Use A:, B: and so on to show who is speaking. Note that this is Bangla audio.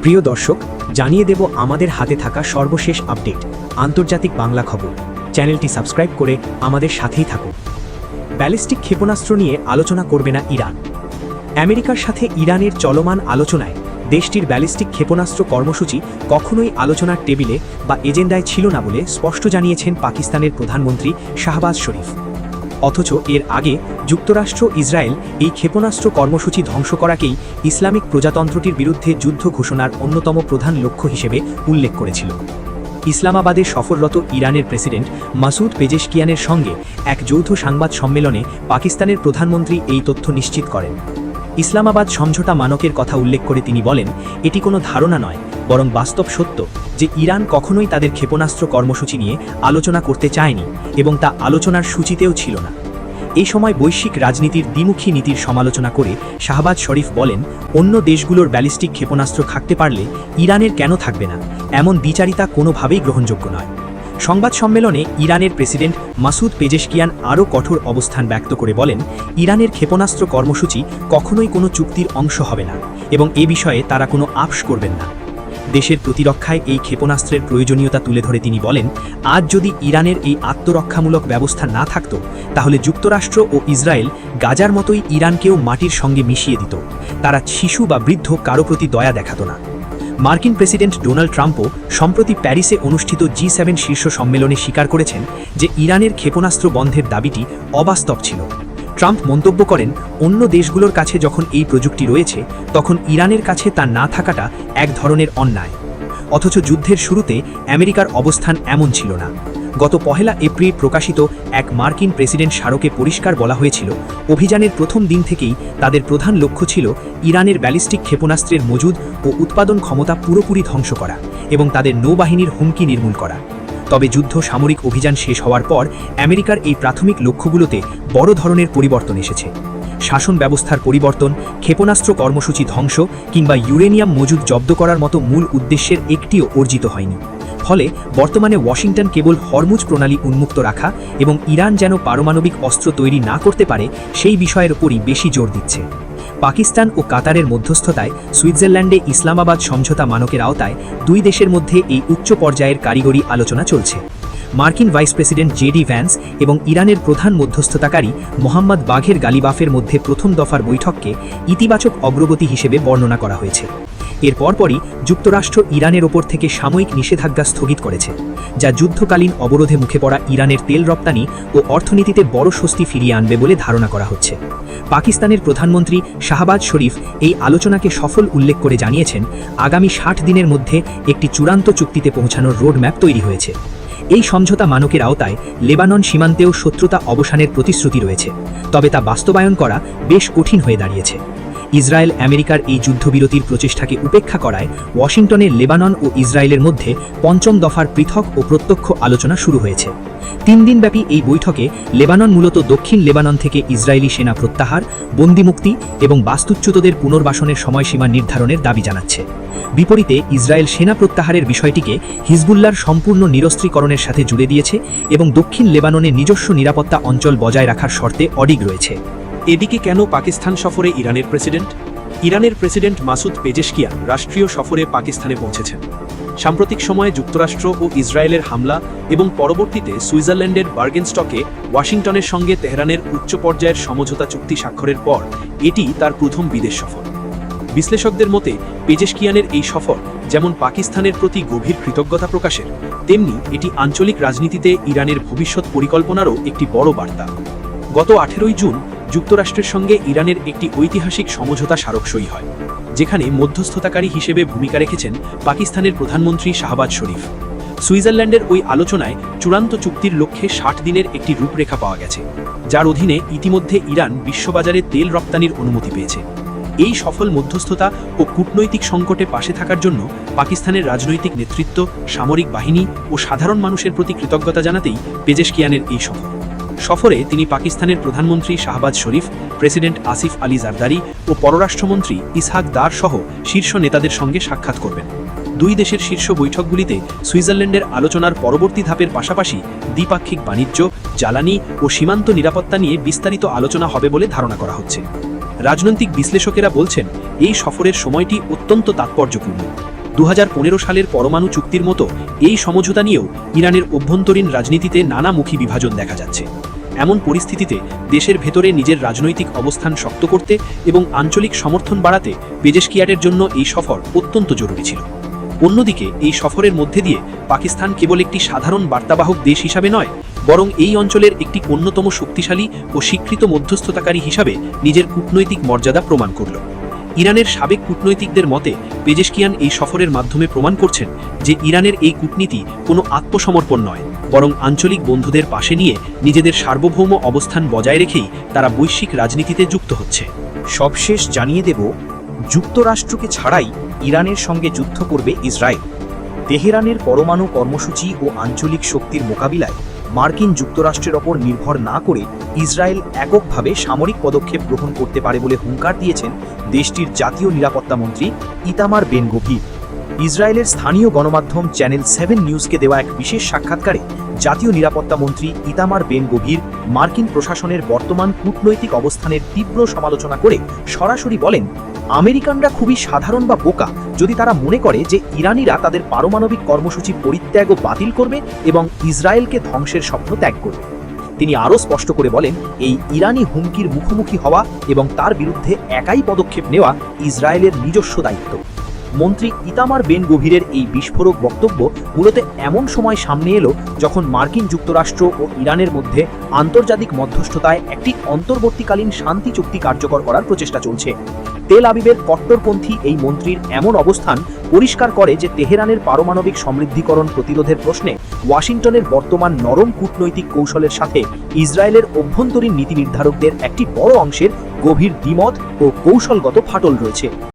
A: প্রিয় দর্শক, জানিয়ে দেব আমাদের হাতে থাকা সর্বশেষ আপডেট, আন্তর্জাতিক বাংলা খবর। চ্যানেলটি সাবস্ক্রাইব করে আমাদের সাথেই থাকুন। ব্যালিস্টিক ক্ষেপণাস্ত্র নিয়ে আলোচনা করবে না ইরান। আমেরিকার সাথে ইরানের চলমান আলোচনায় দেশটির ব্যালিস্টিক ক্ষেপণাস্ত্র কর্মসূচি কখনোই আলোচনার টেবিলে বা এজেন্ডায় ছিল না বলে স্পষ্ট জানিয়েছেন পাকিস্তানের প্রধানমন্ত্রী শাহবাজ শরীফ। অথচ এর আগে যুক্তরাষ্ট্র ইসরায়েল এই ক্ষেপণাস্ত্র কর্মসূচি ধ্বংস করাকেই ইসলামিক প্রজাতন্ত্রটির বিরুদ্ধে যুদ্ধ ঘোষণার অন্যতম প্রধান লক্ষ্য হিসেবে উল্লেখ করেছিল। ইসলামাবাদে সফররত ইরানের প্রেসিডেন্ট মাসুদ পেজেশকিয়ানের সঙ্গে এক যৌথ সংবাদ সম্মেলনে পাকিস্তানের প্রধানমন্ত্রী এই তথ্য নিশ্চিত করেন। ইসলামাবাদ সমঝোতা মানকের কথা উল্লেখ করে তিনি বলেন, এটি কোনো ধারণা নয়, বরং বাস্তব সত্য যে ইরান কখনোই তাদের ক্ষেপণাস্ত্র কর্মসূচি নিয়ে আলোচনা করতে চায়নি এবং তা আলোচনার সূচিতেও ছিল না। এই সময় বৈশ্বিক রাজনীতির দ্বিমুখী নীতির সমালোচনা করে শাহবাজ শরীফ বলেন, অন্য দেশগুলোর ব্যালিস্টিক ক্ষেপণাস্ত্র থাকতে পারলে ইরানের কেন থাকবে না, এমন বিচারিতা কোনোভাবেই গ্রহণযোগ্য নয়। সংবাদ সম্মেলনে ইরানের প্রেসিডেন্ট মাসুদ পেজেশকিয়ান আরও কঠোর অবস্থান ব্যক্ত করে বলেন, ইরানের ক্ষেপণাস্ত্র কর্মসূচি কখনোই কোনো চুক্তির অংশ হবে না এবং এ বিষয়ে তারা কোনো আপস করবেন না। দেশের প্রতিরক্ষায় এই ক্ষেপণাস্ত্রের প্রয়োজনীয়তা তুলে ধরে তিনি বলেন, আজ যদি ইরানের এই আত্মরক্ষামূলক ব্যবস্থা না থাকত, তাহলে যুক্তরাষ্ট্র ও ইসরায়েল গাজার মতোই ইরানকেও মাটির সঙ্গে মিশিয়ে দিত। তারা শিশু বা বৃদ্ধ কারো প্রতি দয়া দেখাত না। মার্কিন প্রেসিডেন্ট ডোনাল্ড ট্রাম্পও সম্প্রতি প্যারিসে অনুষ্ঠিত G7 শীর্ষ সম্মেলনে স্বীকার করেছেন যে ইরানের ক্ষেপণাস্ত্র বন্ধের দাবিটি অবাস্তব ছিল। ট্রাম্প মন্তব্য করেন, অন্য দেশগুলোর কাছে যখন এই প্রযুক্তি রয়েছে, তখন ইরানের কাছে তা না থাকাটা এক ধরনের অন্যায়। অথচ যুদ্ধের শুরুতে আমেরিকার অবস্থান এমন ছিল না। গত 1 এপ্রিল প্রকাশিত এক মার্কিন প্রেসিডেন্ট স্মারকে পরিষ্কার বলা হয়েছিল, অভিযানের প্রথম দিন থেকেই তাদের প্রধান লক্ষ্য ছিল ইরানের ব্যালিস্টিক ক্ষেপণাস্ত্রের মজুদ ও উৎপাদন ক্ষমতা পুরোপুরি ধ্বংস করা এবং তাদের নৌবাহিনীর হুমকি নির্মূল করা। তবে যুদ্ধ সামরিক অভিযান শেষ হওয়ার পর আমেরিকার এই প্রাথমিক লক্ষ্যগুলোতে বড় ধরনের পরিবর্তন এসেছে। শাসন ব্যবস্থার পরিবর্তন, ক্ষেপণাস্ত্র কর্মসূচি ধ্বংস কিংবা ইউরেনিয়াম মজুদ জব্দ করার মতো মূল উদ্দেশ্যের একটিও অর্জিত হয়নি। ফলে বর্তমানে ওয়াশিংটন কেবল হরমুজ প্রণালী উন্মুক্ত রাখা এবং ইরান যেন পারমাণবিক অস্ত্র তৈরি না করতে পারে সেই বিষয়ের উপরই বেশি জোর দিচ্ছে। পাকিস্তান ও কাতারের মধ্যস্থতায় সুইজারল্যান্ডে ইসলামাবাদ সমঝোতা মানকের আওতায় দুই দেশের মধ্যে এই উচ্চ পর্যায়ের কারিগরি আলোচনা চলছে। মার্কিন ভাইস প্রেসিডেন্ট জেডি ভ্যান্স এবং ইরানের প্রধান মধ্যস্থতাকারী মোহাম্মদ বাঘের গালিবাফের মধ্যে প্রথম দফার বৈঠককে ইতিবাচক অগ্রগতি হিসেবে বর্ণনা করা হয়েছে। এর পরপরই যুক্তরাষ্ট্র ইরানের ওপর থেকে সাময়িক নিষেধাজ্ঞা স্থগিত করেছে, যা যুদ্ধকালীন অবরোধে মুখে পড়া ইরানের তেল রপ্তানি ও অর্থনীতিতে বড় স্বস্তি ফিরিয়ে আনবে বলে ধারণা করা হচ্ছে। পাকিস্তানের প্রধানমন্ত্রী শাহবাজ শরীফ এই আলোচনাকে সফল উল্লেখ করে জানিয়েছেন, আগামী 60 দিনের মধ্যে একটি চূড়ান্ত চুক্তিতে পৌঁছানোর রোডম্যাপ তৈরি হয়েছে। এই সমঝোতা মানকের আওতায় লেবানন সীমান্তেও শত্রুতা অবসানের প্রতিশ্রুতি রয়েছে, তবে তা বাস্তবায়ন করা বেশ কঠিন হয়ে দাঁড়িয়েছে। ইসরায়েল আমেরিকার এই যুদ্ধবিরতির প্রচেষ্টাকে উপেক্ষা করায় ওয়াশিংটনে লেবানন ও ইসরায়েলের মধ্যে 5ম দফার পৃথক ও প্রত্যক্ষ আলোচনা শুরু হয়েছে। 3 দিনব্যাপী এই বৈঠকে লেবানন মূলত দক্ষিণ লেবানন থেকে ইসরায়েলি সেনা প্রত্যাহার, বন্দিমুক্তি এবং বাস্তুচ্যুতদের পুনর্বাসনের সময়সীমা নির্ধারণের দাবি জানাচ্ছে। বিপরীতে ইসরায়েল সেনা প্রত্যাহারের বিষয়টিকে হিজবুল্লাহর সম্পূর্ণ নিরস্ত্রীকরণের সাথে জুড়ে দিয়েছে এবং দক্ষিণ লেবাননে নিজস্ব নিরাপত্তা অঞ্চল বজায় রাখার শর্তে অডিগ রয়েছে।
B: এদিকে কেন পাকিস্তান সফরে ইরানের প্রেসিডেন্ট? ইরানের প্রেসিডেন্ট মাসুদ পেজেশকিয়ান রাষ্ট্রীয় সফরে পাকিস্তানে পৌঁছেছেন। সাম্প্রতিক সময়ে যুক্তরাষ্ট্র ও ইসরায়েলের হামলা এবং পরবর্তীতে সুইজারল্যান্ডের বার্গেনস্টকে ওয়াশিংটনের সঙ্গে তেহরানের উচ্চ পর্যায়ের সমঝোতা চুক্তি স্বাক্ষরের পর এটি তার প্রথম বিদেশ সফর। বিশ্লেষকদের মতে পেজেশকিয়ানের এই সফর যেমন পাকিস্তানের প্রতি গভীর কৃতজ্ঞতা প্রকাশের, তেমনি এটি আঞ্চলিক রাজনীতিতে ইরানের ভবিষ্যৎ পরিকল্পনারও একটি বড় বার্তা। গত 18 জুন যুক্তরাষ্ট্রের সঙ্গে ইরানের একটি ঐতিহাসিক সমঝোতা স্মারক সই হয়, যেখানে মধ্যস্থতাকারী হিসেবে ভূমিকা রেখেছেন পাকিস্তানের প্রধানমন্ত্রী শাহবাজ শরীফ। সুইজারল্যান্ডের ওই আলোচনায় চূড়ান্ত চুক্তির লক্ষ্যে 60 দিনের একটি রূপরেখা পাওয়া গেছে, যার অধীনে ইতিমধ্যে ইরান বিশ্ববাজারে তেল রপ্তানির অনুমতি পেয়েছে। এই সফল মধ্যস্থতা ও কূটনৈতিক সংকটে পাশে থাকার জন্য পাকিস্তানের রাজনৈতিক নেতৃত্ব, সামরিক বাহিনী ও সাধারণ মানুষের প্রতি কৃতজ্ঞতা জানাতেই পেজেশকিয়ানের এই সফরে তিনি পাকিস্তানের প্রধানমন্ত্রী শাহবাজ শরীফ, প্রেসিডেন্ট আসিফ আলী জারদারি ও পররাষ্ট্রমন্ত্রী ইসহাক দার সহ শীর্ষ নেতাদের সঙ্গে সাক্ষাৎ করবেন। দুই দেশের শীর্ষ বৈঠকগুলিতে সুইজারল্যান্ডের আলোচনার পরবর্তী ধাপের পাশাপাশি দ্বিপাক্ষিক বাণিজ্য, জ্বালানি ও সীমান্ত নিরাপত্তা নিয়ে বিস্তারিত আলোচনা হবে বলে ধারণা করা হচ্ছে। রাজনৈতিক বিশ্লেষকেরা বলছেন এই সফরের সময়টি অত্যন্ত তাৎপর্যপূর্ণ। 2015 সালের পরমাণু চুক্তির মতো এই সমঝোতা নিয়েও ইরানের অভ্যন্তরীণ রাজনীতিতে নানামুখী বিভাজন দেখা যাচ্ছে। এমন পরিস্থিতিতে দেশের ভেতরে নিজের রাজনৈতিক অবস্থান শক্ত করতে এবং আঞ্চলিক সমর্থন বাড়াতে পেজেশকিয়ানের জন্য এই সফর অত্যন্ত জরুরি ছিল। অন্যদিকে এই সফরের মধ্যে দিয়ে পাকিস্তান কেবল একটি সাধারণ বার্তাবাহক দেশ হিসাবে নয়, বরং এই অঞ্চলের একটি অন্যতম শক্তিশালী ও স্বীকৃত মধ্যস্থতাকারী হিসাবে নিজের কূটনৈতিক মর্যাদা প্রমাণ করল। ইরানের সাবেক কূটনৈতিকদের মতে পেজেশকিয়ান এই সফরের মাধ্যমে প্রমাণ করছেন যে ইরানের এই কূটনীতি কোনো আত্মসমর্পণ নয়, বরং আঞ্চলিক বন্ধুদের পাশে নিয়ে নিজেদের সার্বভৌম অবস্থান বজায় রেখেই তারা বৈশ্বিক রাজনীতিতে যুক্ত হচ্ছে।
C: সবশেষ জানিয়ে দেব, যুক্তরাষ্ট্রকে ছাড়াই ইরানের সঙ্গে যুদ্ধ করবে ইসরায়েল। তেহরানের পরমাণু কর্মসূচি ও আঞ্চলিক শক্তির মোকাবিলায় মার্কিন যুক্তরাষ্ট্রের ওপর নির্ভর না করে ইসরায়েল এককভাবে সামরিক পদক্ষেপ গ্রহণ করতে পারে বলে হুঙ্কার দিয়েছেন দেশটির জাতীয় নিরাপত্তা মন্ত্রী ইতামার বেন গভির। ইসরায়েলের স্থানীয় গণমাধ্যম চ্যানেল 7 নিউজকে দেওয়া এক বিশেষ সাক্ষাৎকারে জাতীয় নিরাপত্তা মন্ত্রী ইতামার বেন গভির মার্কিন প্রশাসনের বর্তমান কূটনৈতিক অবস্থানের তীব্র সমালোচনা করে সরাসরি বলেন, আমেরিকানরা খুবই সাধারণ বা বোকা যদি তারা মনে করে যে ইরানিরা তাদের পারমাণবিক কর্মসূচি পরিত্যাগ ও বাতিল করবে এবং ইসরায়েলকে ধ্বংসের স্বপ্ন ত্যাগ করবে। তিনি আরও স্পষ্ট করে বলেন, এই ইরানি হুমকির মুখোমুখি হওয়া এবং তার বিরুদ্ধে একাই পদক্ষেপ নেওয়া ইসরায়েলের নিজস্ব দায়িত্ব। মন্ত্রী ইতামার বেন গভিরের এই বিস্ফোরক বক্তব্য মূলত এমন সময় সামনে এলো যখন মার্কিন যুক্তরাষ্ট্র ও ইরানের মধ্যে আন্তর্জাতিক মধ্যস্থতায় একটি অন্তর্বর্তীকালীন শান্তি চুক্তি কার্যকর করার প্রচেষ্টা চলছে। তেল আবিবের কট্টরপন্থী এই মন্ত্রীর এমন অবস্থান পরিষ্কার করে যে তেহরানের পারমাণবিক সমৃদ্ধিকরণ প্রতিরোধের প্রশ্নে ওয়াশিংটনের বর্তমান নরম কূটনৈতিক কৌশলের সাথে ইসরায়েলের অভ্যন্তরীণ নীতি নির্ধারকদের একটি বড় অংশের গভীর দ্বিমত ও কৌশলগত ফাটল রয়েছে।